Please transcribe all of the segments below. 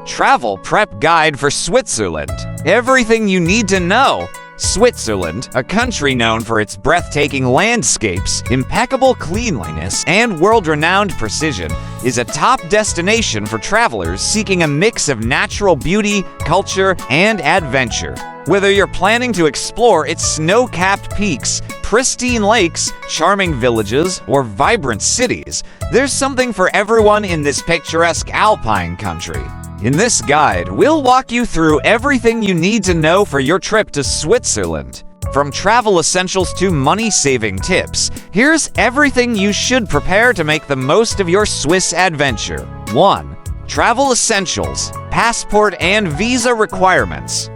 Travel Prep Guide for Switzerland. Everything you need to know. Switzerland, a country known for its breathtaking landscapes, impeccable cleanliness, and world-renowned precision, is a top destination for travelers seeking a mix of natural beauty, culture, and adventure. Whether you're planning to explore its snow-capped peaks, pristine lakes, charming villages, or vibrant cities, there's something for everyone in this picturesque alpine country. In this guide, we'll walk you through everything you need to know for your trip to Switzerland. From travel essentials to money-saving tips, here's everything you should prepare to make the most of your Swiss adventure. 1. Travel essentials, passport and visa requirements.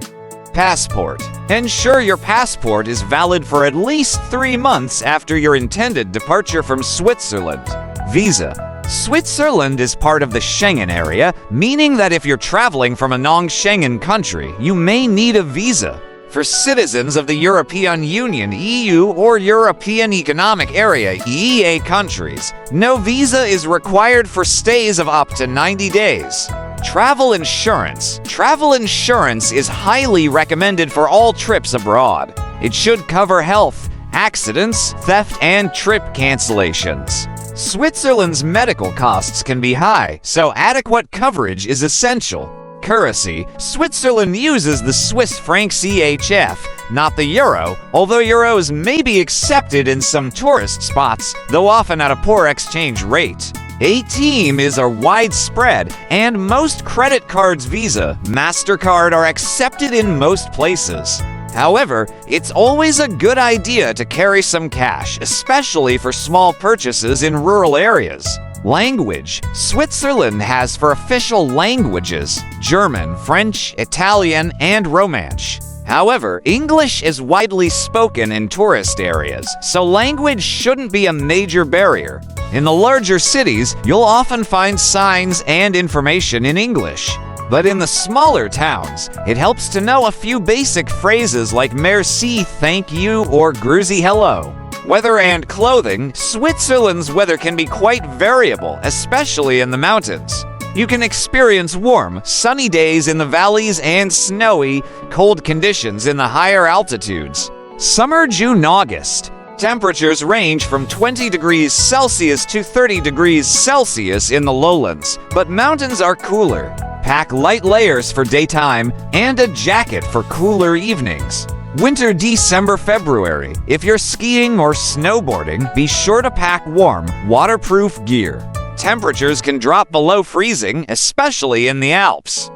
Passport. Ensure your passport is valid for at least 3 months after your intended departure from Switzerland. Visa. Switzerland is part of the Schengen area, meaning that if you're traveling from a non-Schengen country, you may need a visa. For citizens of the European Union (EU) or European Economic Area (EEA) countries, no visa is required for stays of up to 90 days. Travel insurance. Travel insurance is highly recommended for all trips abroad. It should cover health, accidents, theft, and trip cancellations. Switzerland's medical costs can be high, so adequate coverage is essential. Currency. Switzerland uses the Swiss franc CHF, not the euro, although euros may be accepted in some tourist spots, though often at a poor exchange rate. ATM is widespread, and most credit cards, Visa, MasterCard, are accepted in most places. However, it's always a good idea to carry some cash, especially for small purchases in rural areas. Language. Switzerland has for official languages German, French, Italian, and Romansh. However, English is widely spoken in tourist areas, so language shouldn't be a major barrier. In the larger cities, you'll often find signs and information in English. But in the smaller towns, it helps to know a few basic phrases like merci, thank you, or grüezi hello. Weather and clothing. Switzerland's weather can be quite variable, especially in the mountains. You can experience warm, sunny days in the valleys and snowy, cold conditions in the higher altitudes. Summer, June, August. Temperatures range from 20 degrees Celsius to 30 degrees Celsius in the lowlands, but mountains are cooler. Pack light layers for daytime and a jacket for cooler evenings. Winter, December, February. If you're skiing or snowboarding, be sure to pack warm, waterproof gear. Temperatures can drop below freezing, especially in the Alps.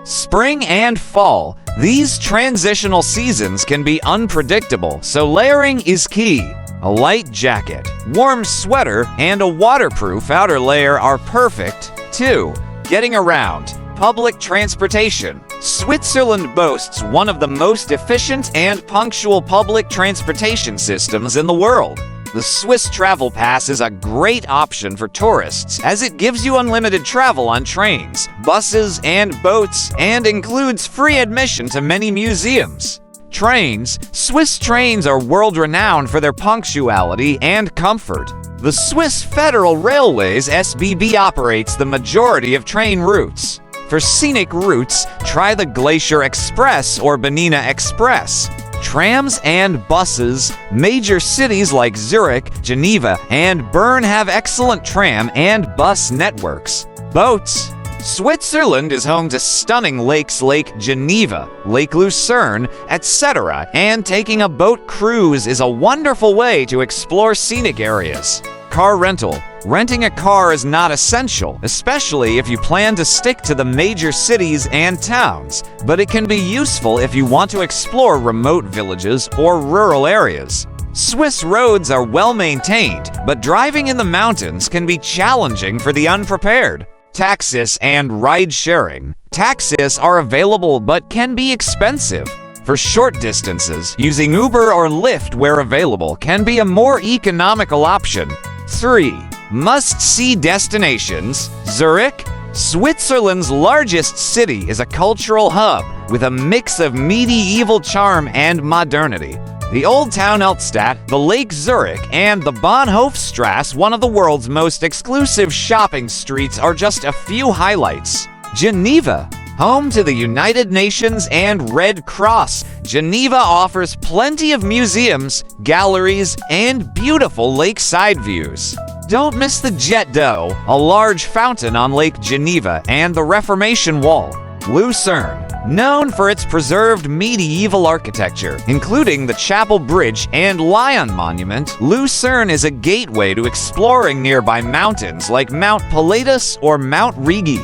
Spring and fall. These transitional seasons can be unpredictable, so layering is key. A light jacket, warm sweater, and a waterproof outer layer are perfect. 2. Getting around. Public transportation. Switzerland boasts one of the most efficient and punctual public transportation systems in the world. The Swiss Travel Pass is a great option for tourists as it gives you unlimited travel on trains, buses, and boats, and includes free admission to many museums. Trains. Swiss trains are world-renowned for their punctuality and comfort. The Swiss Federal Railways (SBB) operates the majority of train routes. For scenic routes, try the Glacier Express or Bernina Express. Trams and buses. Major cities like Zurich, Geneva, and Bern have excellent tram and bus networks. Boats. Switzerland is home to stunning lakes, Lake Geneva, Lake Lucerne, etc., and taking a boat cruise is a wonderful way to explore scenic areas. Car rental. Renting a car is not essential, especially if you plan to stick to the major cities and towns, but it can be useful if you want to explore remote villages or rural areas. Swiss roads are well maintained, but driving in the mountains can be challenging for the unprepared. Taxis and ride-sharing. Taxis are available but can be expensive. For short distances, using Uber or Lyft where available can be a more economical option. 3. Must-see destinations. Zurich. Switzerland's largest city is a cultural hub with a mix of medieval charm and modernity. The Old Town Altstadt, the Lake Zurich, and the Bahnhofstrasse, one of the world's most exclusive shopping streets, are just a few highlights. Geneva. Home to the United Nations and Red Cross, Geneva offers plenty of museums, galleries, and beautiful lakeside views. Don't miss the Jet d'Eau, a large fountain on Lake Geneva, and the Reformation Wall. Lucerne, known for its preserved medieval architecture, including the Chapel Bridge and Lion Monument, Lucerne is a gateway to exploring nearby mountains like Mount Pilatus or Mount Rigi.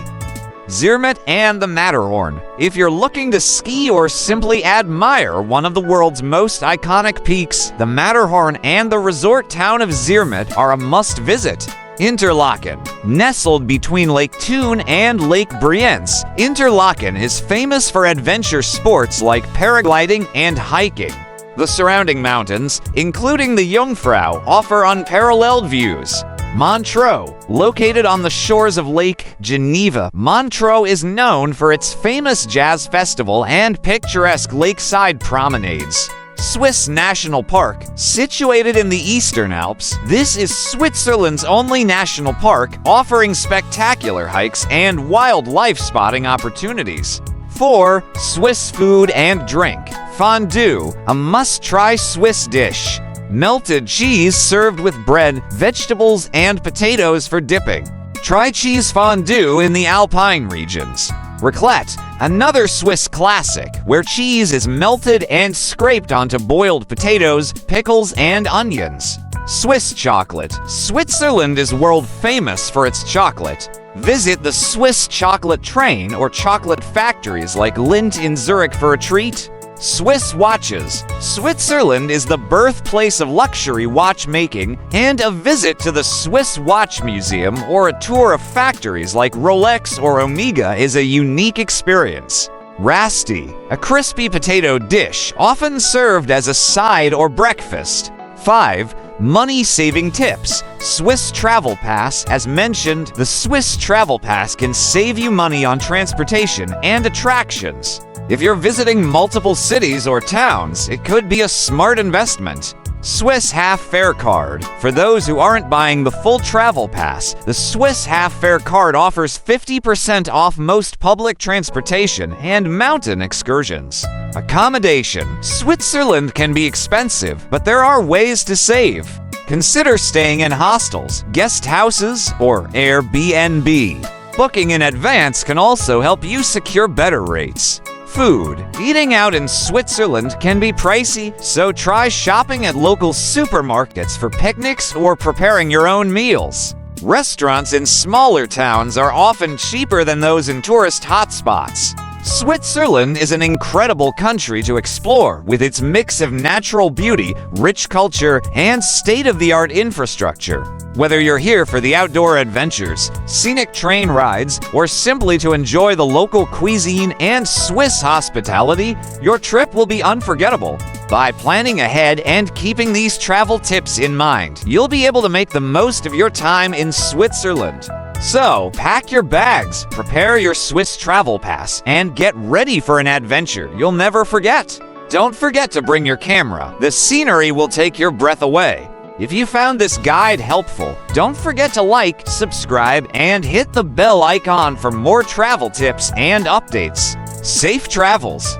Zermatt and the Matterhorn. If you're looking to ski or simply admire one of the world's most iconic peaks, the Matterhorn and the resort town of Zermatt are a must-visit. Interlaken. Nestled between Lake Thun and Lake Brienz, Interlaken is famous for adventure sports like paragliding and hiking. The surrounding mountains, including the Jungfrau, offer unparalleled views. Montreux. Located on the shores of Lake Geneva, Montreux is known for its famous jazz festival and picturesque lakeside promenades. Swiss National Park. Situated in the Eastern Alps, this is Switzerland's only national park, offering spectacular hikes and wildlife spotting opportunities. 4. Swiss food and drink. Fondue, a must-try Swiss dish. Melted cheese served with bread, vegetables, and potatoes for dipping. Try cheese fondue in the alpine regions. Raclette, another Swiss classic, where cheese is melted and scraped onto boiled potatoes, pickles, and onions. Swiss chocolate. Switzerland is world famous for its chocolate. Visit the Swiss chocolate train or chocolate factories like Lindt in Zurich for a treat. Swiss watches. Switzerland is the birthplace of luxury watchmaking, and a visit to the Swiss Watch Museum or a tour of factories like Rolex or Omega is a unique experience. Rasti, a crispy potato dish often served as a side or breakfast. 5. Money-saving tips. Swiss Travel Pass. As mentioned, the Swiss Travel Pass can save you money on transportation and attractions. If you're visiting multiple cities or towns, it could be a smart investment. Swiss Half-Fare Card. For those who aren't buying the full travel pass, the Swiss Half-Fare Card offers 50% off most public transportation and mountain excursions. Accommodation. Switzerland can be expensive, but there are ways to save. Consider staying in hostels, guest houses, or Airbnb. Booking in advance can also help you secure better rates. Food. Eating out in Switzerland can be pricey, so try shopping at local supermarkets for picnics or preparing your own meals. Restaurants in smaller towns are often cheaper than those in tourist hotspots. Switzerland is an incredible country to explore, with its mix of natural beauty, rich culture, and state-of-the-art infrastructure. Whether you're here for the outdoor adventures, scenic train rides, or simply to enjoy the local cuisine and Swiss hospitality, your trip will be unforgettable. By planning ahead and keeping these travel tips in mind, you'll be able to make the most of your time in Switzerland. So, pack your bags, prepare your Swiss Travel Pass, and get ready for an adventure you'll never forget. Don't forget to bring your camera. The scenery will take your breath away. If you found this guide helpful, don't forget to like, subscribe, and hit the bell icon for more travel tips and updates. Safe travels!